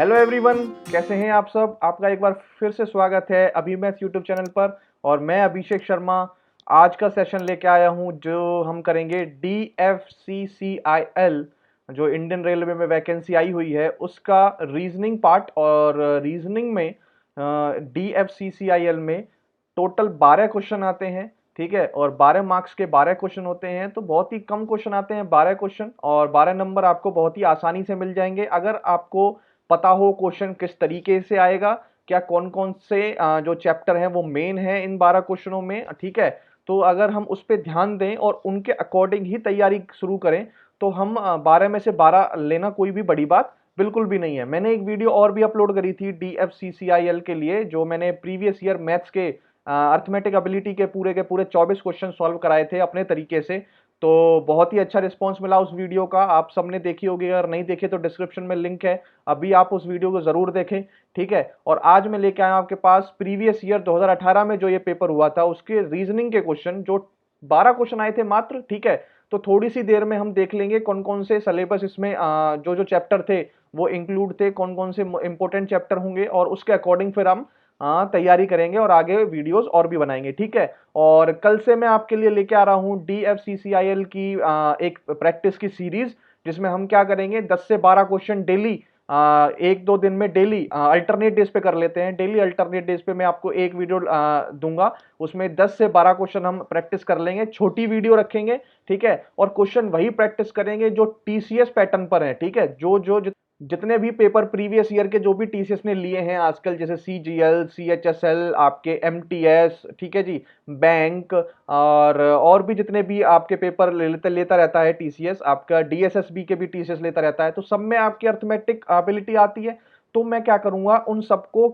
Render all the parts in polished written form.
Hello everyone, कैसे हैं आप सब। आपका एक बार फिर से स्वागत है अभिमैथ यूट्यूब चैनल पर। और मैं अभिषेक शर्मा आज का सेशन लेके आया हूं जो हम करेंगे DFCCIL, जो इंडियन रेलवे में वैकेंसी आई हुई है उसका रीजनिंग पार्ट। और रीजनिंग में DFCCIL में टोटल 12 क्वेश्चन आते हैं, ठीक है। और 12 मार्क्स के 12 क्वेश्चन होते हैं, तो बहुत ही कम क्वेश्चन आते हैं 12 क्वेश्चन, और 12 नंबर आपको बहुत ही आसानी से मिल जाएंगे अगर आपको पता हो क्वेश्चन किस तरीके से आएगा, क्या कौन कौन से जो चैप्टर हैं वो मेन है इन 12 क्वेश्चनों में, ठीक है। तो अगर हम उस पर ध्यान दें और उनके अकॉर्डिंग ही तैयारी शुरू करें तो हम 12 में से 12 लेना कोई भी बड़ी बात बिल्कुल भी नहीं है। मैंने एक वीडियो और भी अपलोड करी थी DFCCIL के लिए, जो मैंने प्रीवियस ईयर मैथ्स के अर्थमेटिक एबिलिटी के पूरे 24 क्वेश्चन सॉल्व कराए थे अपने तरीके से। तो बहुत ही अच्छा रिस्पांस मिला उस वीडियो का, आप सबने देखी होगी। अगर नहीं देखे तो डिस्क्रिप्शन में लिंक है, अभी आप उस वीडियो को जरूर देखें, ठीक है। और आज मैं लेके आया आपके पास प्रीवियस ईयर 2018 में जो ये पेपर हुआ था उसके रीजनिंग के क्वेश्चन, जो 12 क्वेश्चन आए थे मात्र, ठीक है। तो थोड़ी सी देर में हम देख लेंगे कौन कौन से सिलेबस इसमें जो जो चैप्टर थे वो इंक्लूड थे, कौन कौन से इंपॉर्टेंट चैप्टर होंगे, और उसके अकॉर्डिंग फिर हम तैयारी करेंगे और आगे वीडियोस और भी बनाएंगे, ठीक है। और कल से मैं आपके लिए लेके आ रहा हूं DFCCIL की एक प्रैक्टिस की सीरीज, जिसमें हम क्या करेंगे 10 से 12 क्वेश्चन डेली, एक दो दिन में डेली अल्टरनेट डेज पे कर लेते हैं। डेली अल्टरनेट डेज पे मैं आपको एक वीडियो दूंगा, उसमें 10 से 12 क्वेश्चन हम प्रैक्टिस कर लेंगे, छोटी वीडियो रखेंगे, ठीक है। और क्वेश्चन वही प्रैक्टिस करेंगे जो TCS पैटर्न पर है, ठीक है। जितने भी पेपर प्रीवियस ईयर के जो भी TCS ने लिए हैं आजकल, जैसे CGL, CHSL, आपके MTS, ठीक है जी, बैंक, और भी जितने भी आपके पेपर लेता रहता है TCS, आपका DSSB के भी TCS लेता रहता है, तो सब में आपकी अर्थमेटिक एबिलिटी आती है। तो मैं क्या करूंगा, उन सबको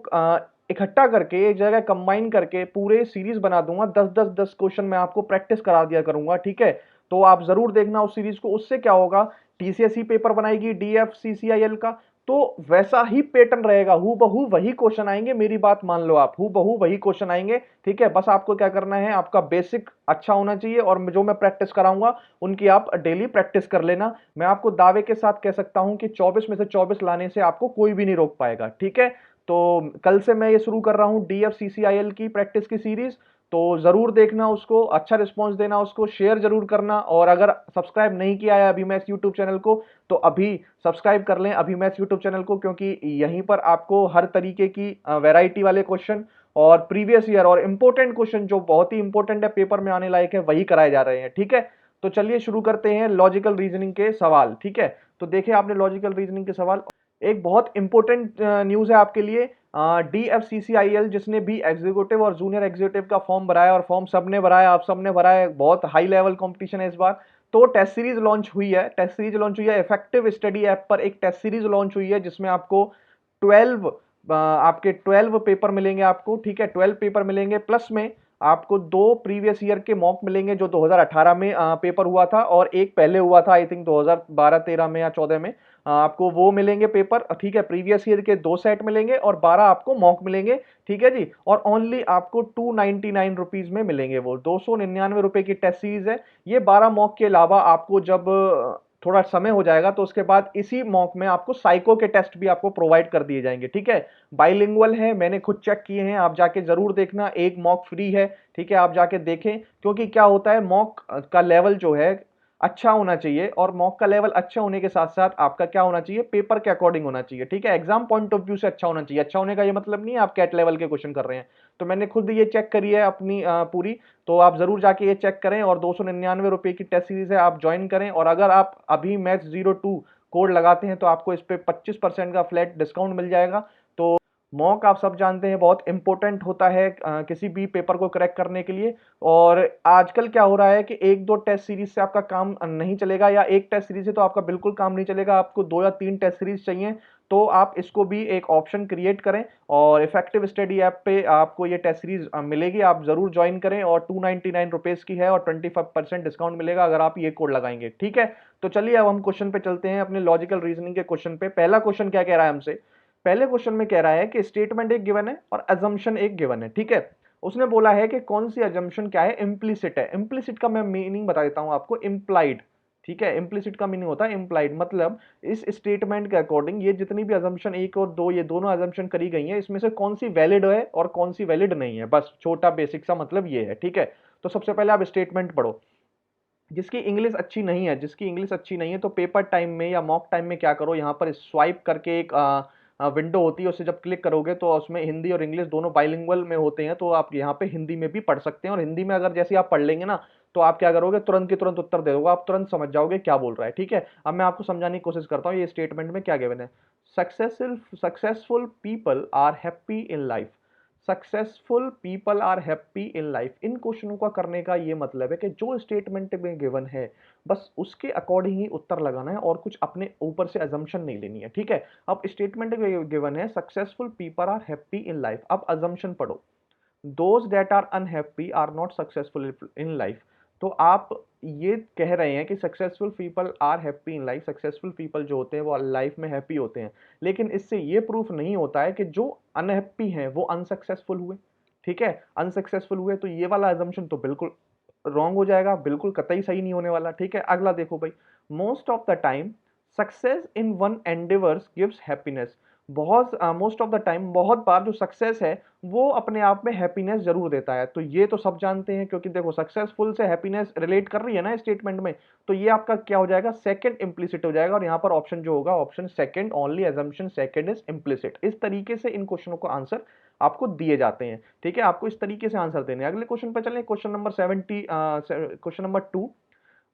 इकट्ठा करके एक जगह कंबाइन करके पूरे सीरीज बना दूंगा। 10 क्वेश्चन मैं आपको प्रैक्टिस करा दिया करूंगा, ठीक है। तो आप जरूर देखना उस सीरीज को। उससे क्या होगा, TCS ही पेपर बनाएगी DFCCIL का, तो वैसा ही पैटर्न रहेगा, हु बहू वही क्वेश्चन आएंगे। मेरी बात मान लो आप, हु बहू वही क्वेश्चन आएंगे, ठीक है। बस आपको क्या करना है, आपका बेसिक अच्छा होना चाहिए, और जो मैं प्रैक्टिस कराऊंगा उनकी आप डेली प्रैक्टिस कर लेना। मैं आपको दावे के साथ कह सकता हूं कि 24 में से 24 लाने से आपको कोई भी नहीं रोक पाएगा, ठीक है। तो कल से मैं ये शुरू कर रहा हूं DFCCIL की प्रैक्टिस की सीरीज, तो जरूर देखना उसको, अच्छा रिस्पांस देना, उसको शेयर जरूर करना। और अगर सब्सक्राइब नहीं किया है अभी मैथ्स यूट्यूब चैनल को, तो अभी सब्सक्राइब कर लें अभी मैथ्स यूट्यूब चैनल को, क्योंकि यहीं पर आपको हर तरीके की वैरायटी वाले क्वेश्चन और प्रीवियस ईयर और इंपॉर्टेंट क्वेश्चन जो बहुत ही इंपॉर्टेंट है, पेपर में आने लायक है, वही कराए जा रहे हैं, ठीक है। तो चलिए शुरू करते हैं लॉजिकल रीजनिंग के सवाल, ठीक है। तो देखिए आपने लॉजिकल रीजनिंग के सवाल, एक बहुत इंपॉर्टेंट न्यूज है आपके लिए। DFCCIL जिसने भी एग्जीक्यूटिव और जूनियर एग्जीक्यूटिव का फॉर्म भराया, और फॉर्म सबने भराया, आप सबने भरा है, बहुत हाई लेवल कंपटीशन है इस बार। तो टेस्ट सीरीज लॉन्च हुई है, इफेक्टिव स्टडी ऐप पर एक टेस्ट सीरीज लॉन्च हुई है, जिसमें आपको 12 आपके 12 पेपर मिलेंगे आपको, ठीक है। 12 पेपर मिलेंगे, प्लस में आपको 2 प्रीवियस ईयर के मॉक मिलेंगे जो 2018 में पेपर हुआ था, और एक पहले हुआ था आई थिंक 2012-13 में या 14 में। आपको वो मिलेंगे पेपर, ठीक है। प्रीवियस ईयर के 2 सेट मिलेंगे और 12 आपको मॉक मिलेंगे, ठीक है जी। और ओनली आपको 299 रुपीज में मिलेंगे, वो 299 रुपए की टेस्ट सीरीज है। ये 12 मॉक के अलावा आपको जब थोड़ा समय हो जाएगा तो उसके बाद इसी मॉक में आपको साइको के टेस्ट भी आपको प्रोवाइड कर दिए जाएंगे, ठीक है। बाइलिंगुअल है, मैंने खुद चेक किए हैं, आप जाके जरूर देखना, एक मॉक फ्री है, ठीक है। आप जाके देखें, क्योंकि क्या होता है, मॉक का लेवल जो है अच्छा होना चाहिए, और मॉक का लेवल अच्छा होने के साथ साथ आपका क्या होना चाहिए, पेपर के अकॉर्डिंग होना चाहिए, ठीक है। एग्जाम पॉइंट ऑफ व्यू से अच्छा होना चाहिए। अच्छा होने का ये मतलब नहीं है आप कैट लेवल के क्वेश्चन कर रहे हैं। तो मैंने खुद ये चेक करी है अपनी पूरी, तो आप जरूर जाके ये चेक करें। और 299 रुपए की टेस्ट सीरीज है, आप ज्वाइन करें। और अगर आप अभी मैथ्स02 कोड लगाते हैं तो आपको इस पे 25% का फ्लैट डिस्काउंट मिल जाएगा। तो मॉक आप सब जानते हैं बहुत इंपॉर्टेंट होता है किसी भी पेपर को क्रैक करने के लिए। और आजकल क्या हो रहा है कि एक दो टेस्ट सीरीज से आपका काम नहीं चलेगा, या एक टेस्ट सीरीज से तो आपका बिल्कुल काम नहीं चलेगा, आपको 2 या 3 टेस्ट सीरीज चाहिए। तो आप इसको भी एक ऑप्शन क्रिएट करें, और इफेक्टिव स्टडी ऐप पे आपको ये टेस्ट सीरीज मिलेगी, आप जरूर ज्वाइन करें। और 299 रुपीज की है, और 25% डिस्काउंट मिलेगा अगर आप ये कोड लगाएंगे, ठीक है। तो चलिए अब हम क्वेश्चन पे चलते हैं, अपने लॉजिकल रीजनिंग के क्वेश्चन पे। पहला क्वेश्चन क्या कह रहा है हमसे, पहले क्वेश्चन में कह रहा है कि स्टेटमेंट एक गिवन है और अजम्पशन एक गिवन है, ठीक है। उसने बोला है कि कौन सी अजम्पशन क्या है, इम्प्लिसिट है। इम्प्लिसिट का मैं मीनिंग बता देता हूं आपको, इम्प्लाइड, ठीक है। इम्प्लिसिट का मीनिंग होता है इम्प्लाइड, मतलब इस स्टेटमेंट के अकॉर्डिंग ये जितनी भी अजम्पशन 1 और 2 ये दोनों अजम्पशन करी गई हैं, इसमें से कौन सी वैलिड है और कौन सी वैलिड नहीं है, बस छोटा बेसिक सा मतलब ये है। ठीक है, तो सबसे पहले आप स्टेटमेंट पढ़ो। जिसकी इंग्लिश अच्छी नहीं है, जिसकी इंग्लिश अच्छी नहीं है, तो पेपर टाइम में या मॉक टाइम में क्या करो, यहाँ पर स्वाइप करके एक विंडो होती है, उससे जब क्लिक करोगे तो उसमें हिंदी और इंग्लिश दोनों बाइलिंगुअल में होते हैं, तो आप यहाँ पे हिंदी में भी पढ़ सकते हैं। और हिंदी में अगर जैसे आप पढ़ लेंगे ना, तो आप क्या करोगे, तुरंत की तुरंत उत्तर दे दोगे, आप तुरंत समझ जाओगे क्या बोल रहा है। ठीक है, अब मैं आपको समझाने की कोशिश करता हूँ ये स्टेटमेंट में क्या गिवन है। Successful people are happy in life. Successful people are happy in life, इन क्वेश्चनों का करने का ये मतलब है कि जो स्टेटमेंट में गिवन है बस उसके अकॉर्डिंग ही उत्तर लगाना है और कुछ अपने ऊपर से अजम्पशन नहीं लेनी है। ठीक है, अब स्टेटमेंट में गिवन है successful people are happy in life, अब अजम्पशन पढ़ो। Those that are unhappy are not successful in life. तो आप ये कह रहे हैं कि successful people are happy in life, successful people जो होते हैं वो लाइफ में हैप्पी होते हैं, लेकिन इससे ये प्रूफ नहीं होता है कि जो अनहैप्पी हैं वो अनसक्सेसफुल हुए। ठीक है, अनसक्सेसफुल हुए, तो ये वाला अजम्पशन तो बिल्कुल रॉन्ग हो जाएगा, बिल्कुल कतई सही नहीं होने वाला। ठीक है, अगला देखो भाई, most of the time success in one endeavours gives happiness. बहुत मोस्ट ऑफ द टाइम, बहुत बार जो सक्सेस है वो अपने आप में हैप्पीनेस जरूर देता है। तो ये तो सब जानते हैं, क्योंकि देखो सक्सेसफुल से हैप्पीनेस रिलेट कर रही है ना स्टेटमेंट में, तो ये आपका क्या हो जाएगा, सेकंड इंप्लिसिट हो जाएगा। और यहाँ पर ऑप्शन जो होगा option second, only assumption second is implicit. इस तरीके से इन क्वेश्चनों को आंसर आपको दिए जाते हैं। ठीक है, आपको इस तरीके से आंसर देने हैं। अगले क्वेश्चन पे चलें, क्वेश्चन नंबर 70, क्वेश्चन नंबर 2।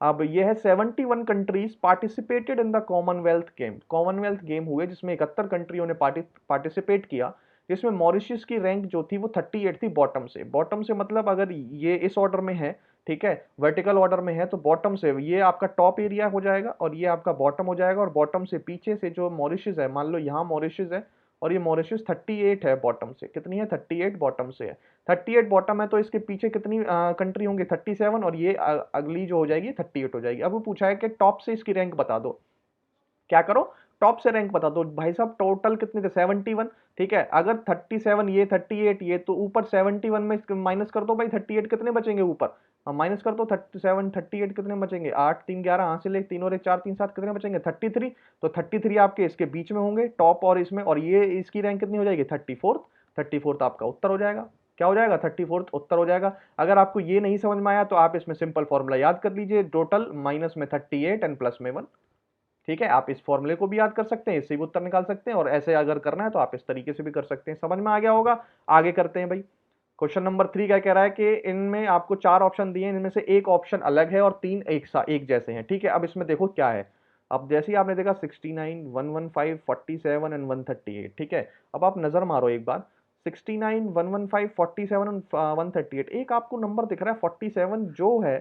अब ये है 71 countries participated in the Commonwealth game. Commonwealth game हुए जिसमें 71 कंट्रियों ने पार्टिसिपेट किया, जिसमें मॉरिशस की रैंक जो थी वो 38 थी बॉटम से। बॉटम से मतलब अगर ये इस ऑर्डर में है, ठीक है, वर्टिकल ऑर्डर में है, तो बॉटम से ये आपका टॉप एरिया हो जाएगा और ये आपका बॉटम हो जाएगा। और बॉटम से पीछे से जो मॉरिशस है, मान लो यहाँ मॉरिशस है और ये मॉरिशस 38 है बॉटम से, कितनी है, 38 बॉटम से है। 38 बॉटम है, तो इसके पीछे कितनी कंट्री होंगी, 37, और ये अगली जो हो जाएगी 38 हो जाएगी। अब वो पूछा है कि टॉप से इसकी रैंक बता दो, क्या करो, टॉप से रैंक बता दो। भाई साहब टोटल कितने थे, 71। ठीक है, अगर 37 ये 38 ये, तो ऊपर 71 में माइनस कर दो भाई, 38 कितने बचेंगे ऊपर, माइनस कर दो 37 38 कितने बचेंगे, 8 3 11, यहाँ से ले 3 और 1 4 3 7 कितने बचेंगे, 33। तो 33 आपके इसके बीच में होंगे टॉप और इसमें, और ये इसकी रैंक कितनी हो जाएगी, 34th। 34th आपका उत्तर हो जाएगा, क्या हो जाएगा, 34th उत्तर हो जाएगा। अगर आपको ये नहीं समझ में आया तो आप इसमें सिंपल फॉर्मूला याद कर लीजिए, टोटल माइनस में 38 एंड प्लस में 1। ठीक है, आप इस फॉर्मूले को भी याद कर सकते हैं, इससे भी उत्तर निकाल सकते हैं, और ऐसे अगर करना है तो आप इस तरीके से भी कर सकते हैं। समझ में आ गया होगा, आगे करते हैं भाई। क्वेश्चन नंबर 3 क्या कह रहा है कि इनमें आपको 4 ऑप्शन दिए हैं, इनमें से एक ऑप्शन अलग है और 3 एक जैसे हैं। ठीक है, अब इसमें देखो क्या है। अब जैसे ही आपने देखा 69 115 47 एंड 138। ठीक है, अब आप नजर मारो एक बार, 69 115 47 एंड 138, एक आपको नंबर दिख रहा है 47 जो है,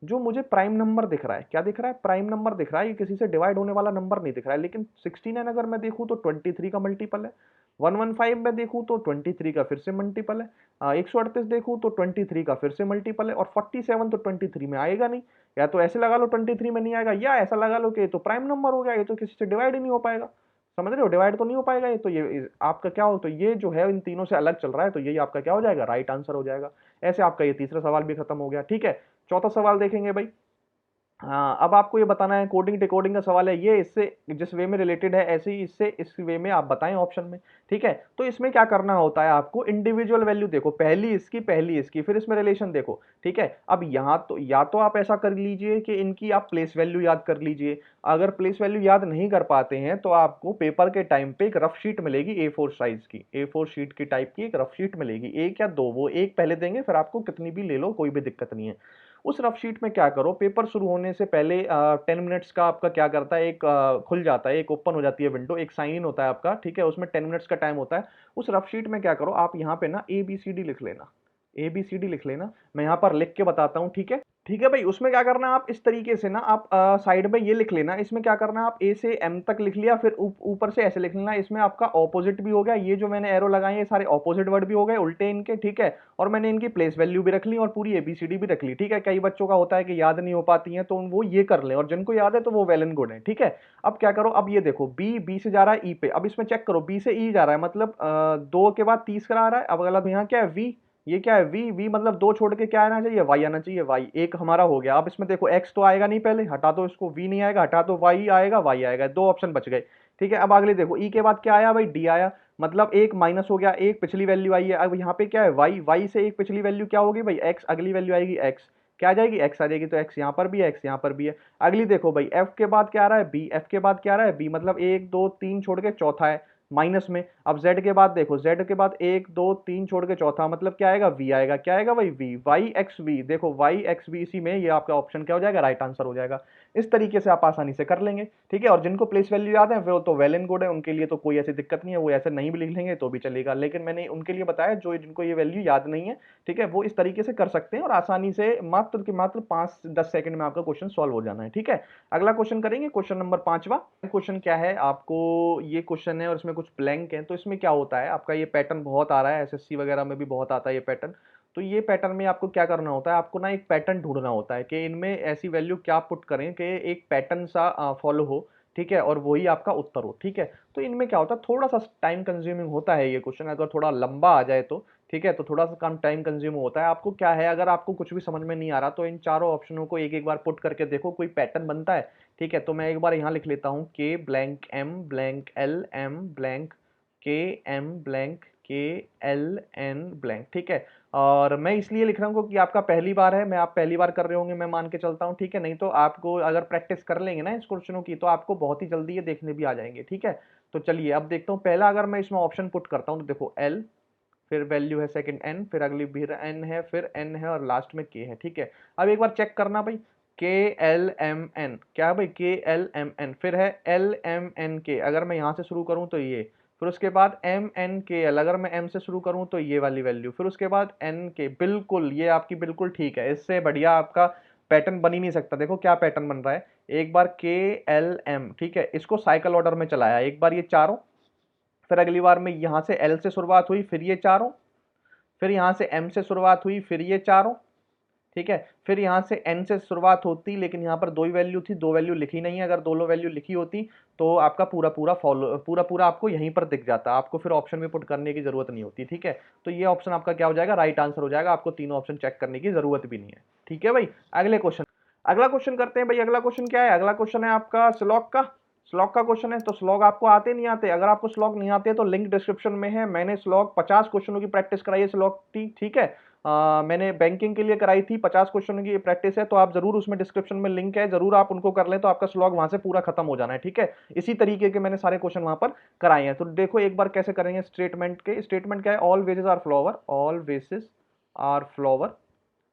जो मुझे प्राइम नंबर दिख रहा है। क्या दिख रहा है, प्राइम नंबर दिख रहा है, ये किसी से डिवाइड होने वाला नंबर नहीं दिख रहा है। लेकिन 69 अगर मैं देखूं तो 23 का मल्टीपल है, 115 में देखूं तो 23 का फिर से मल्टीपल है, 138 देखूं तो 23 का फिर से मल्टीपल है, और 47 तो 23 में आएगा नहीं। या तो ऐसे लगा लो 23 में नहीं आएगा, या ऐसा लगा लो कि ये तो प्राइम नंबर हो गया, ये तो किसी से डिवाइड ही नहीं हो पाएगा। समझ रहे हो, डिवाइड तो नहीं हो पाएगा ये, तो ये आपका क्या हो, तो ये जो है इन तीनों से अलग चल रहा है, तो यही आपका क्या हो जाएगा, राइट आंसर हो जाएगा। ऐसे आपका ये तीसरा सवाल भी खत्म हो गया। ठीक है, चौथा सवाल देखेंगे भाई। हाँ, अब आपको ये बताना है, कोडिंग डिकोडिंग का सवाल है ये, इससे जिस वे में रिलेटेड है ऐसे ही इससे इस वे में आप बताएं ऑप्शन में। ठीक है, तो इसमें क्या करना होता है आपको, इंडिविजुअल वैल्यू देखो, पहली इसकी फिर इसमें रिलेशन देखो। ठीक है, अब यहाँ तो या तो आप ऐसा कर लीजिए कि इनकी आप प्लेस वैल्यू याद कर लीजिए। अगर प्लेस वैल्यू याद नहीं कर पाते हैं तो आपको पेपर के टाइम पे एक रफ शीट मिलेगी A4 साइज की, A4 शीट की टाइप की एक रफ शीट मिलेगी, एक या दो, वो एक पहले देंगे, फिर आपको कितनी भी ले लो कोई भी दिक्कत नहीं है। उस रफ शीट में क्या करो, पेपर शुरू होने से पहले 10 मिनट्स का आपका क्या करता है, एक खुल जाता है, एक ओपन हो जाती है विंडो, एक साइन इन होता है आपका। ठीक है, उसमें 10 मिनट्स का टाइम होता है। उस रफ शीट में क्या करो, आप यहाँ पे ना ABCD लिख लेना, ABCD लिख लेना, मैं यहाँ पर लिख के बताता हूँ। ठीक है, ठीक है भाई, उसमें क्या करना है आप इस तरीके से ना, आप साइड में ये लिख लेना, इसमें क्या करना है आप A से M तक लिख लिया, फिर ऊपर से ऐसे लिख लेना, इसमें आपका ऑपोजिट भी हो गया, ये जो मैंने एरो लगाए हैं सारे ऑपोजिट वर्ड भी हो गए उल्टे इनके। ठीक है, और मैंने इनकी प्लेस वैल्यू भी रख ली और पूरी ABCD भी रख ली। ठीक है, कई बच्चों का होता है कि याद नहीं हो पाती है, तो वो ये कर लें, और जिनको याद है तो वो वेल एंड गुड है। ठीक है, अब क्या करो, अब ये देखो बी से जा रहा है E पे, अब इसमें चेक करो B से E जा रहा है, मतलब 2 के बाद तीसरा आ रहा है। अब अगला यहाँ क्या है V, ये क्या है वी, वी मतलब दो छोड़ के क्या आना चाहिए, वाई आना चाहिए, वाई एक हमारा हो गया। अब इसमें देखो एक्स तो आएगा नहीं, पहले हटा दो इसको, वी नहीं आएगा, हटा दो वाई आएगा, वाई आएगा, दो ऑप्शन बच गए। ठीक है, अब अगले देखो ई के बाद क्या आया भाई, डी आया, मतलब एक माइनस हो गया, एक पिछली वैल्यू आई है। अब यहाँ पे क्या है वाई, वाई से एक पिछली वैल्यू क्या होगी भाई एक्स, अगली वैल्यू आएगी एक्स, क्या आ जाएगी एक्स आ जाएगी, तो एक्स यहाँ पर भी है, एक्स यहाँ पर भी है। अगली देखो भाई एफ के बाद क्या आ रहा है बी, एफ के बाद क्या आ रहा है बी, मतलब एक दो तीन छोड़ के चौथा है माइनस में। अब z के बाद देखो, z के बाद एक दो तीन छोड़ के चौथा, मतलब क्या आएगा v आएगा, क्या आएगा भाई v, वाई एक्स वी, देखो वाई एक्स वी, इसी में ये आपका ऑप्शन क्या हो जाएगा, राइट आंसर हो जाएगा। इस तरीके से आप आसानी से कर लेंगे। ठीक है, और जिनको प्लेस वैल्यू याद है वो तो वेल एंड गुड है, उनके लिए तो कोई ऐसी दिक्कत नहीं है, वो ऐसे नहीं भी लिख लेंगे तो भी चलेगा, लेकिन मैंने उनके लिए बताया जो जिनको ये वैल्यू याद नहीं है, ठीक है, वो इस तरीके से कर सकते हैं और आसानी से मात्र के मात्र 5-10 सेकंड में आपका क्वेश्चन सॉल्व हो जाना है। ठीक है, अगला क्वेश्चन करेंगे, क्वेश्चन नंबर 5वां। क्वेश्चन क्या है, आपको ये क्वेश्चन है और इसमें कुछ ब्लैंक है, तो इसमें क्या होता है आपका, ये पैटर्न बहुत आ रहा है एसएससी वगैरह में भी बहुत आता है ये पैटर्न। तो ये पैटर्न में आपको क्या करना होता है, आपको ना एक पैटर्न ढूंढना होता है कि इनमें ऐसी वैल्यू क्या पुट करें कि एक पैटर्न सा फॉलो हो, ठीक है, और वही आपका उत्तर हो। ठीक है, तो इनमें क्या होता है, थोड़ा सा टाइम कंज्यूमिंग होता है ये क्वेश्चन, अगर थोड़ा लंबा आ जाए तो ठीक है, तो थोड़ा सा कम टाइम कंज्यूम होता है। आपको क्या है, अगर आपको कुछ भी समझ में नहीं आ रहा तो इन चारों ऑप्शनों को एक एक बार पुट करके देखो, कोई पैटर्न बनता है। ठीक है, तो मैं एक बार यहाँ लिख लेता हूँ के blank am blank L am blank के एम ब्लैंक के एल एन ब्लैंक। ठीक है, और मैं इसलिए लिख रहा हूँ क्योंकि आपका पहली बार है, मैं आप पहली बार कर रहे होंगे, मैं मान के चलता हूँ। ठीक है, नहीं तो आपको अगर प्रैक्टिस कर लेंगे ना इस क्वेश्चनों की तो आपको बहुत ही जल्दी ये देखने भी आ जाएंगे। ठीक है, तो चलिए अब देखता हूँ, पहला अगर मैं इसमें ऑप्शन पुट करता हूँ तो देखो एल, फिर वैल्यू है सेकंड एन, फिर अगली फिर एन है, फिर एन है और लास्ट में के है। ठीक है, अब एक बार चेक करना भाई, के एल एम एन, क्या है भाई के एल एम एन, फिर है एल एम एन के, अगर मैं यहाँ से शुरू करूँ तो ये, फिर उसके बाद एम एन के एल, अगर मैं एम से शुरू करूँ तो ये वाली वैल्यू, फिर उसके बाद एन के, बिल्कुल ये आपकी बिल्कुल ठीक है, इससे बढ़िया आपका पैटर्न बन ही नहीं सकता। देखो क्या पैटर्न बन रहा है, एक बार के एल एम, ठीक है, इसको साइकिल ऑर्डर में चलाया, एक बार ये चारों, फिर अगली बार में यहां से एल से शुरुआत हुई, फिर ये चारों, फिर यहां से एम से शुरुआत हुई, फिर ये चारों, ठीक है, फिर यहां से एन से शुरुआत होती, लेकिन यहां पर दो ही वैल्यू थी, दो वैल्यू लिखी नहीं है, अगर दोनों वैल्यू लिखी होती तो आपका पूरा पूरा फॉलो पूरा पूरा आपको यहीं पर दिख जाता, आपको फिर ऑप्शन में पुट करने की जरूरत नहीं होती। ठीक है, तो ये ऑप्शन आपका क्या हो जाएगा, राइट आंसर हो जाएगा, आपको तीनों ऑप्शन चेक करने की जरूरत भी नहीं है। ठीक है भाई, अगले क्वेश्चन, अगला क्वेश्चन करते हैं भाई। अगला क्वेश्चन क्या है, अगला क्वेश्चन है आपका स्लॉग का, स्लॉग का क्वेश्चन है। तो स्लॉग आपको आते नहीं आते, अगर आपको स्लॉग नहीं आते तो लिंक डिस्क्रिप्शन में है, मैंने स्लॉग 50 क्वेश्चनों की प्रैक्टिस कराई है स्लॉग की। ठीक है, मैंने बैंकिंग के लिए कराई थी, 50 क्वेश्चनों की प्रैक्टिस है, तो आप जरूर उसमें डिस्क्रिप्शन में लिंक है, जरूर आप उनको कर लें तो आपका स्लॉग वहां से पूरा खत्म हो जाना है। ठीक है, इसी तरीके के मैंने सारे क्वेश्चन वहां पर कराए हैं। तो देखो एक बार कैसे करेंगे स्टेटमेंट के, स्टेटमेंट क्या है, all vases are flower, all vases are flower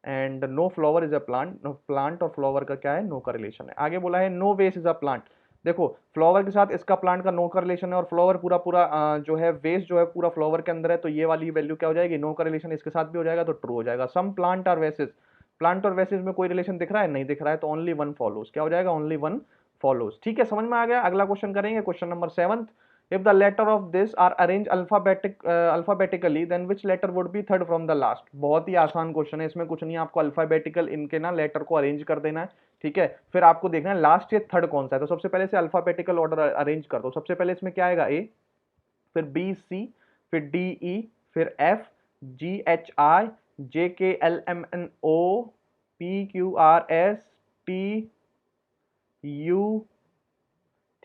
and no flower is a plant, plant और फ्लावर का क्या है, नो का रिलेशन है। आगे बोला है नो वेस इज अ प्लांट, देखो फ्लावर के साथ इसका प्लांट का नो का रिलेशन है, और फ्लावर पूरा पूरा जो है वेस्ट जो है पूरा फ्लावर के अंदर है, तो ये वाली वैल्यू क्या हो जाएगी, नो का रिलेशन इसके साथ भी हो जाएगा तो ट्रू हो जाएगा। सम प्लांट आर वेसेस, प्लांट और वेसेस में कोई रिलेशन दिख रहा है, नहीं दिख रहा है, तो ओनली वन फॉलोज, क्या हो जाएगा, ओनली वन फॉलोज। ठीक है, समझ में आ गया। अगला क्वेश्चन करेंगे, question number 7, if the letter of this are arranged alphabetically then which letter would be third from the last। बहुत ही आसान क्वेश्चन है, इसमें कुछ नहीं, आपको अल्फाबेटिकल इनके ना लेटर को अरेंज कर देना है। ठीक है, फिर आपको देखना है लास्ट या थर्ड कौन सा है, तो सबसे पहले से अल्फाबेटिकल ऑर्डर अरेंज कर दो। सबसे पहले इसमें क्या आएगा, ए, फिर बी सी, फिर डी ई, फिर F G H I, J K L M N O, P Q R S T U.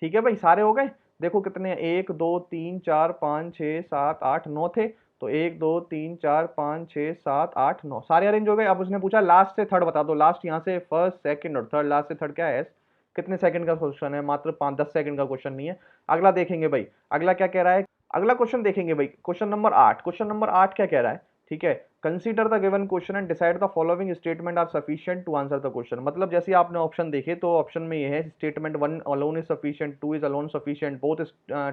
ठीक है भाई, सारे हो गए। देखो कितने, एक दो तीन चार पाँच छः सात आठ नौ थे, तो एक दो तीन चार पाँच छः सात आठ नौ, सारे अरेंज हो गए। अब उसने पूछा लास्ट से थर्ड बता दो, लास्ट यहाँ से फर्स्ट सेकंड और थर्ड, लास्ट से थर्ड क्या है, कितने सेकंड का क्वेश्चन है, मात्र 5-10 सेकंड का क्वेश्चन नहीं है। अगला देखेंगे भाई, अगला क्या कह रहा है, अगला क्वेश्चन देखेंगे भाई, क्वेश्चन नंबर 8। क्वेश्चन नंबर 8 क्या कह रहा है, ठीक है, consider the given question and decide the following statement are sufficient to answer the question. मतलब जैसे आपने ऑप्शन देखे तो ऑप्शन में ये है statement 1 alone is sufficient, 2 is alone sufficient, both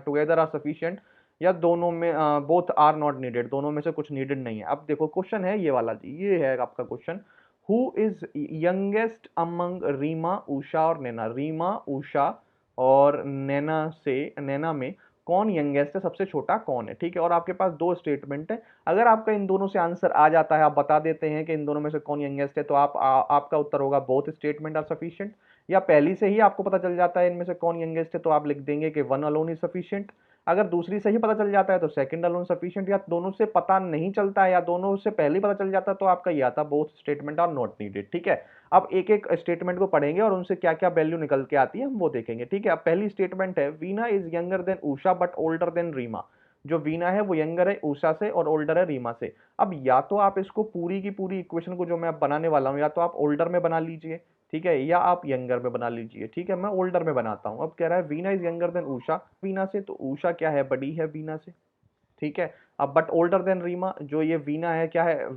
together are sufficient, या दोनों में बोथ आर नॉट नीडेड, दोनों में से कुछ नीडेड नहीं है। अब देखो क्वेश्चन है ये वाला जी, ये है आपका question, who is youngest among Reema Usha और नैना, रीमा उषा और नैना में कौन यंगेस्ट है, सबसे छोटा कौन है। ठीक है, और आपके पास दो स्टेटमेंट है, अगर आपका इन दोनों से आंसर आ जाता है, आप बता देते हैं कि इन दोनों में से कौन यंगेस्ट है, तो आपका उत्तर होगा बोथ स्टेटमेंट आर सफिशिएंट। या पहली से ही आपको पता चल जाता है इनमें से कौन यंगेस्ट है तो आप लिख देंगे कि वन अलोन इज सफिशिएंट। अगर दूसरी से ही पता चल जाता है तो सेकंड अलोन सफिशिएंट, या दोनों से पता नहीं चलता है या दोनों से पहले ही पता चल जाता है तो आपका ये आता both statement are not needed. ठीक है, अब एक एक स्टेटमेंट को पढ़ेंगे और उनसे क्या क्या वैल्यू निकल के आती है हम वो देखेंगे। ठीक है, अब पहली स्टेटमेंट है Veena is younger than Usha but older than Reema. जो वीना है वो यंगर है उषा से और ओल्डर है रीमा से। अब या तो आप इसको पूरी की पूरी इक्वेशन को जो मैं अब बनाने वाला हूं या तो आप ओल्डर में बना लीजिए, ठीक है, या आप यंगर में बना लीजिए। ठीक है, मैं ओल्डर में बनाता हूं। अब कह रहा है Veena is younger than Usha Veena से, तो उषा क्या है, बड़ी है वीना से। ठीक है, अब बट ओल्डर देन रीमा, जो ये वीना है क्या है,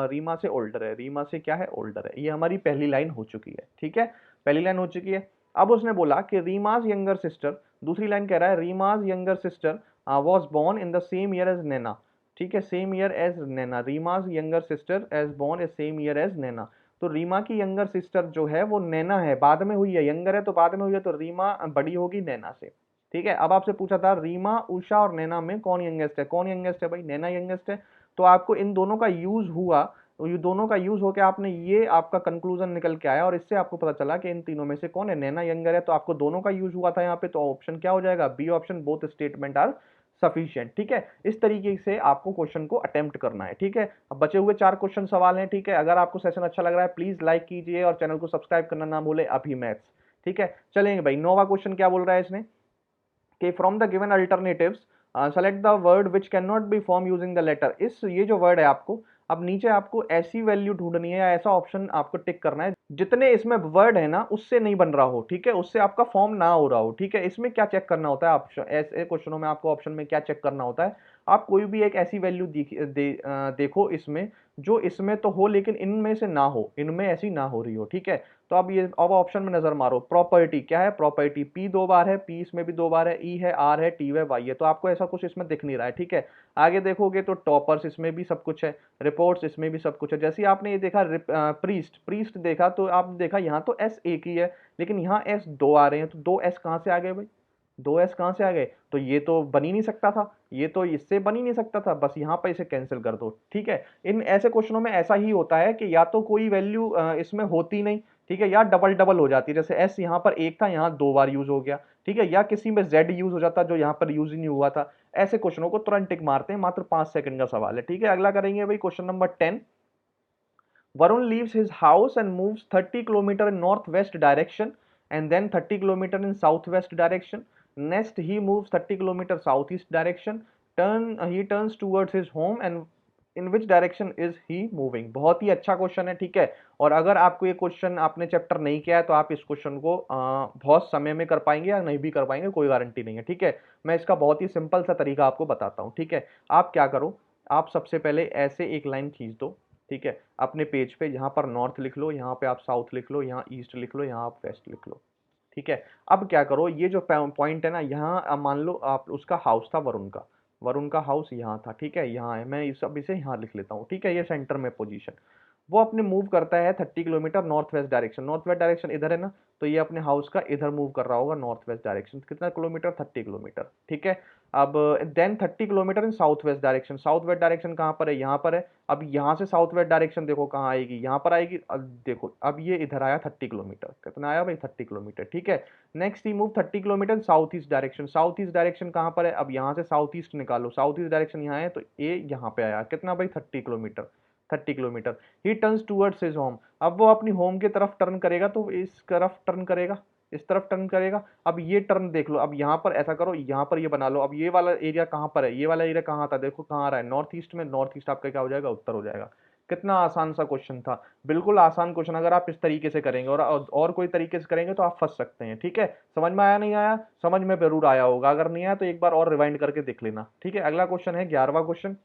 रीमा से ओल्डर है, रीमा से क्या है, ओल्डर है। ये हमारी पहली लाइन हो चुकी है। ठीक है, पहली लाइन हो चुकी है। अब उसने बोला कि रीमाज यंगर सिस्टर, दूसरी लाइन कह रहा है Reema's younger sister was born in the same year as Naina. ठीक है, same year as Naina, Reema's younger sister as born as same year as Naina. तो रीमा की यंगर सिस्टर जो है वो नैना है, बाद में हुई है, यंगर है तो बाद में हुई है, तो रीमा बड़ी होगी नैना से। ठीक है, अब आपसे पूछा था रीमा उषा और नैना में कौन यंगेस्ट है, कौन यंगेस्ट है भाई, नैना यंगेस्ट है। तो आपको इन दोनों का यूज हुआ, ये दोनों का यूज होकर आपने ये आपका कंक्लूजन निकल के आया और इससे आपको पता चला कि इन तीनों में से कौन है, नैना यंगर है। तो आपको दोनों का यूज हुआ था यहाँ पे, तो ऑप्शन क्या हो जाएगा, B option, both statement are sufficient. ठीक है, इस तरीके से आपको क्वेश्चन को अटेम्प्ट करना है। ठीक है, अब बचे हुए 4 क्वेश्चन सवाल हैं। ठीक है, अगर आपको सेशन अच्छा लग रहा है प्लीज लाइक कीजिए और चैनल को सब्सक्राइब करना ना भूले, अभी मैथ्स। ठीक है, चलेंगे भाई, 9वां क्वेश्चन क्या बोल रहा है इसने कि from the given alternatives select the word which can not be form using the letter. इस ये जो वर्ड है आपको, अब नीचे आपको ऐसी वैल्यू ढूंढनी है या ऐसा ऑप्शन आपको टिक करना है जितने इसमें वर्ड है ना उससे नहीं बन रहा हो। ठीक है, उससे आपका फॉर्म ना हो रहा हो। ठीक है, इसमें क्या चेक करना होता है, ऑप्शन ऐसे क्वेश्चनों में आपको ऑप्शन में क्या चेक करना होता है, आप कोई भी एक ऐसी वैल्यू देखो इसमें जो इसमें तो हो लेकिन इनमें से ना हो, इनमें ऐसी ना हो रही हो। ठीक है, तो अब ये अब ऑप्शन में नजर मारो, प्रॉपर्टी क्या है, प्रॉपर्टी पी 2 बार है, पी इसमें भी 2 बार है, ई है, आर है, टी है, वाई है, तो आपको ऐसा कुछ इसमें दिख नहीं रहा है। ठीक है, आगे देखोगे तो टॉपर्स इसमें भी सब कुछ है, रिपोर्ट्स इसमें भी सब कुछ है। जैसे आपने ये देखा प्रीस्ट, प्रीस्ट देखा तो आपने देखा यहाँ तो एस एक ही है लेकिन यहाँ एस 2 आ रहे हैं, तो 2 एस कहाँ से आ गए भाई, 2 एस कहाँ से आ गए, तो ये तो बन ही नहीं सकता था, ये तो इससे बन ही नहीं सकता था, बस यहाँ पर इसे कैंसिल कर दो। ठीक है, इन ऐसे क्वेश्चनों में ऐसा ही होता है कि या तो कोई वैल्यू इसमें होती नहीं, ठीक है, या डबल डबल हो जाती है, जैसे एस यहाँ पर एक था यहाँ 2 बार यूज हो गया। ठीक है, या किसी में जेड यूज हो जाता जो यहाँ पर यूज ही नहीं हुआ था। ऐसे क्वेश्चनों को तुरंत टिक मारते हैं, मात्र 5 सेकंड का सवाल है। ठीक है, अगला करेंगे भाई question number 10। Varun leaves his house and moves 30 kilometer in northwest direction and then 30 kilometer in southwest direction. Next, he moves 30 kilometer southeast direction. He turns towards his home and in which direction is he moving? बहुत ही अच्छा question है। ठीक है, और अगर आपको ये question आपने चैप्टर नहीं किया है तो आप इस क्वेश्चन को बहुत समय में कर पाएंगे या नहीं भी कर पाएंगे, कोई गारंटी नहीं है। ठीक है, मैं इसका बहुत ही सिंपल सा तरीका आपको बताता हूँ। ठीक है, आप क्या करो, आप सबसे पहले ऐसे एक लाइन खींच दो। ठीक है, अपने पेज पे यहाँ पर नॉर्थ लिख लो, यहाँ पे आप साउथ लिख लो, यहाँ ईस्ट लिख लो, यहाँ आप वेस्ट लिख लो। ठीक है, अब क्या करो, ये जो पॉइंट है ना यहाँ, मान लो आप उसका हाउस था वरुण का, वरुण का हाउस यहाँ था। ठीक है, यहाँ है, मैं इस अब इसे यहाँ लिख लेता हूँ। ठीक है, ये सेंटर में पोजीशन, वो अपने मूव करता है 30 kilometre north west direction, north west direction इधर है ना, तो ये अपने हाउस का इधर मूव कर रहा होगा नॉर्थ वेस्ट डायरेक्शन, कितना किलोमीटर, 30 किलोमीटर। ठीक है, अब then 30 kilometer in south west direction, south west direction कहाँ पर है, यहाँ पर है। अब यहाँ से साउथ वेस्ट डायरेक्शन देखो कहाँ आएगी, यहाँ पर आएगी। अब देखो, अब ये इधर आया 30 किलोमीटर, कितना आया भाई, 30 किलोमीटर। ठीक है, next he move 30 kilometre south east direction, south east direction कहाँ पर है, अब यहाँ से साउथ ईस्ट निकालो, साउथ ईस्ट डायरेक्शन यहाँ है तो ये यहाँ पे आया, कितना भाई, 30 किलोमीटर, 30 किलोमीटर। ही टर्न्स टूवर्ड्स हिज होम, अब वो अपनी होम की तरफ टर्न करेगा, तो इस तरफ टर्न करेगा, इस तरफ टर्न करेगा। अब ये टर्न देख लो, अब यहाँ पर ऐसा करो, यहाँ पर ये बना लो। अब ये वाला एरिया कहाँ पर है, ये वाला एरिया कहाँ था, देखो कहाँ आ रहा है, नॉर्थ ईस्ट में, नॉर्थ ईस्ट आपका क्या हो जाएगा, उत्तर हो जाएगा। कितना आसान सा क्वेश्चन था, बिल्कुल आसान क्वेश्चन। अगर आप इस तरीके से करेंगे और कोई तरीके से करेंगे तो आप फंस सकते हैं। ठीक है, समझ में आया, नहीं आया, समझ में जरूर आया होगा, अगर नहीं आया तो एक बार और रिवाइंड करके देख लेना। ठीक है, अगला क्वेश्चन है 11वां क्वेश्चन।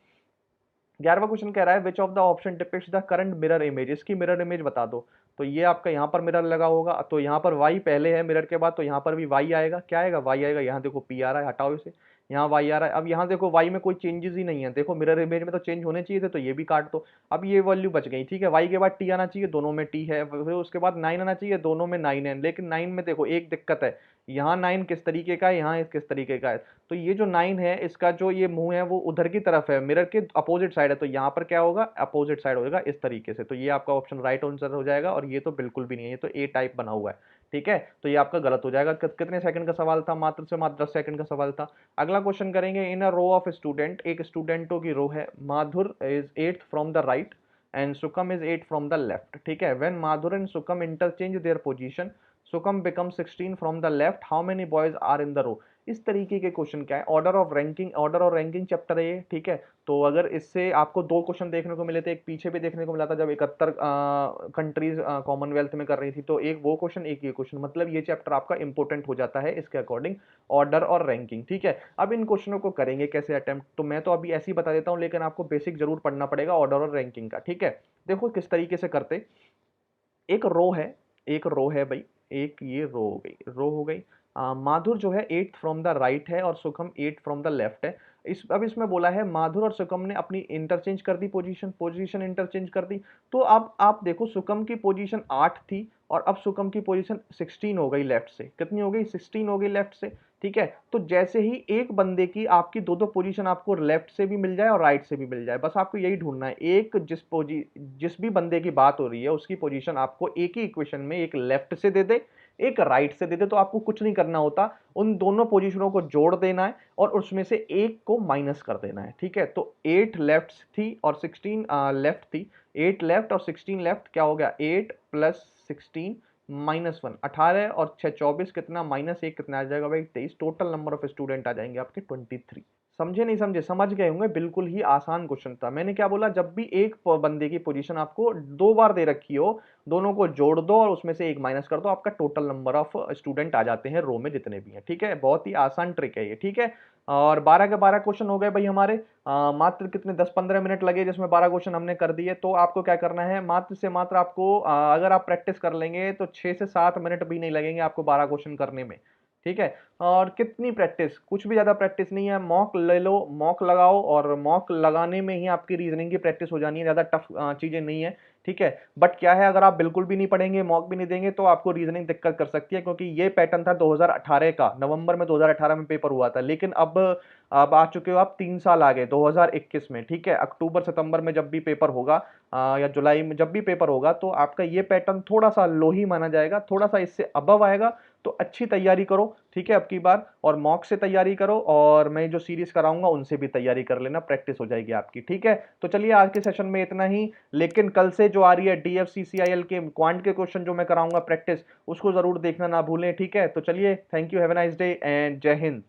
11वां क्वेश्चन कह रहा है which of the option depicts the current mirror image, इसकी मिरर इमेज बता दो। तो ये आपका यहाँ पर मिरर लगा होगा, तो यहाँ पर वाई पहले है मिरर के बाद, तो यहाँ पर भी वाई आएगा, क्या आएगा, वाई आएगा। यहाँ देखो पी आ रहा है, हटाओ इसे, यहाँ वाई आ रहा है। अब यहाँ देखो वाई में कोई चेंजेस ही नहीं है, देखो मिरर इमेज में तो चेंज होने चाहिए थे, तो ये भी काट दो। अब ये वैल्यू बच गई। ठीक है, वाई के बाद टी आना चाहिए, दोनों में टी है, फिर उसके बाद 9 आना चाहिए, दोनों में 9 है, लेकिन 9 में देखो एक दिक्कत है, यहाँ 9 किस तरीके का है, यहाँ किस तरीके का है। तो ये जो 9 है इसका जो ये मुंह है वो उधर की तरफ है, मिरर के अपोजिट साइड है, तो यहाँ पर क्या होगा, अपोजिट साइड होगा इस तरीके से। तो ये आपका ऑप्शन राइट आंसर हो जाएगा, और ये तो बिल्कुल भी नहीं है, ये तो ए टाइप बना हुआ है। ठीक है, तो ये आपका गलत हो जाएगा। कितने सेकंड का सवाल था? मात्र से मात्र 10 सेकंड का सवाल था। अगला क्वेश्चन करेंगे, इन अ रो ऑफ स्टूडेंट, एक स्टूडेंटों की रो है, Madhur is 8th from the right and Sukam is 8 from the left. ठीक है, when Madhur and Sukam interchange their position, Sukam become 16 from the left, how many boys are in the row. इस तरीके के क्वेश्चन क्या है, ऑर्डर और रैंकिंग चैप्टर है ये। ठीक है, तो अगर इससे आपको दो क्वेश्चन देखने को मिले थे, एक पीछे भी देखने को मिला था जब 71 कंट्रीज कॉमनवेल्थ में कर रही थी, तो एक वो क्वेश्चन एक ये क्वेश्चन, मतलब ये चैप्टर आपका इंपॉर्टेंट हो जाता है इसके अकॉर्डिंग, ऑर्डर और रैंकिंग। ठीक है, अब इन क्वेश्चनों को करेंगे कैसे अटेम्प्ट, तो मैं तो अभी ऐसे ही बता देता हूं, लेकिन आपको बेसिक जरूर पढ़ना पड़ेगा ऑर्डर और रैंकिंग का। ठीक है, देखो किस तरीके से करते, एक रो है, एक रो है भाई, एक ये रो हो गई, रो हो गई। माधुर जो है 8th फ्रॉम द राइट है और सुखम 8th फ्रॉम द लेफ्ट है। अब इसमें बोला है माधुर और सुकम ने अपनी इंटरचेंज कर दी, पोजीशन इंटरचेंज कर दी। तो अब आप देखो सुकम की पोजीशन 8 थी और अब सुकम की पोजीशन 16 हो गई लेफ्ट से। कितनी हो गई? 16 हो गई लेफ्ट से। ठीक है, तो जैसे ही एक बंदे की आपकी दो दो पोजीशन आपको लेफ्ट से भी मिल जाए और राइट से भी मिल जाए, बस आपको यही ढूंढना है, एक जिस भी बंदे की बात हो रही है उसकी पोजीशन आपको एक ही इक्वेशन में एक लेफ्ट से दे दे, एक राइट से दे दे, तो आपको कुछ नहीं करना होता, उन दोनों पोजीशनों को जोड़ देना है और उसमें से एक को माइनस कर देना है। ठीक है, तो 8 लेफ्ट थी और 16 लेफ्ट थी, 8 लेफ्ट और 16 लेफ्ट, क्या हो गया? 8 प्लस 16 -1, 18 और 6 24, कितना? -1, कितना आ जाएगा भाई? 23। टोटल नंबर ऑफ स्टूडेंट आ जाएंगे आपके 23। समझे नहीं समझे? समझ गए होंगे, बिल्कुल ही आसान क्वेश्चन था। मैंने क्या बोला, जब भी एक बंदे की पोजीशन आपको दो बार दे रखी हो, दोनों को जोड़ दो और उसमें से एक माइनस कर दो, आपका टोटल नंबर ऑफ स्टूडेंट आ जाते हैं रो में जितने भी हैं। ठीक है, बहुत ही आसान ट्रिक है ये। ठीक है, और 12 के 12 क्वेश्चन हो गए भाई हमारे। मात्र कितने 10-15 मिनट लगे जिसमें 12 क्वेश्चन हमने कर दिए। तो आपको क्या करना है, मात्र से मात्र आपको अगर आप प्रैक्टिस कर लेंगे तो 6 से 7 मिनट भी नहीं लगेंगे आपको 12 क्वेश्चन करने में। ठीक है, और कितनी प्रैक्टिस, कुछ भी ज्यादा प्रैक्टिस नहीं है, मॉक ले लो, मॉक लगाओ और मॉक लगाने में ही आपकी रीजनिंग की प्रैक्टिस हो जानी है, ज्यादा टफ चीजें नहीं है। ठीक है, बट क्या है, अगर आप बिल्कुल भी नहीं पढ़ेंगे, मॉक भी नहीं देंगे, तो आपको रीजनिंग दिक्कत कर सकती है, क्योंकि ये पैटर्न था 2018 का, नवंबर में 2018 में पेपर हुआ था, लेकिन अब आ चुके हो आप 3 साल आगे 2021 में। ठीक है, अक्टूबर सितंबर में जब भी पेपर होगा या जुलाई में जब भी पेपर होगा, तो आपका ये पैटर्न थोड़ा सा लो ही माना जाएगा, थोड़ा सा इससे अबव आएगा। तो अच्छी तैयारी करो, ठीक है, अब की बार, और मॉक से तैयारी करो, और मैं जो सीरीज कराऊंगा उनसे भी तैयारी कर लेना, प्रैक्टिस हो जाएगी आपकी। ठीक है, तो चलिए आज के सेशन में इतना ही, लेकिन कल से जो आ रही है DFCCIL के क्वांट के क्वेश्चन जो मैं कराऊंगा प्रैक्टिस, उसको जरूर देखना ना भूलें। ठीक है, तो चलिए, thank you, have a nice day and जय हिंद।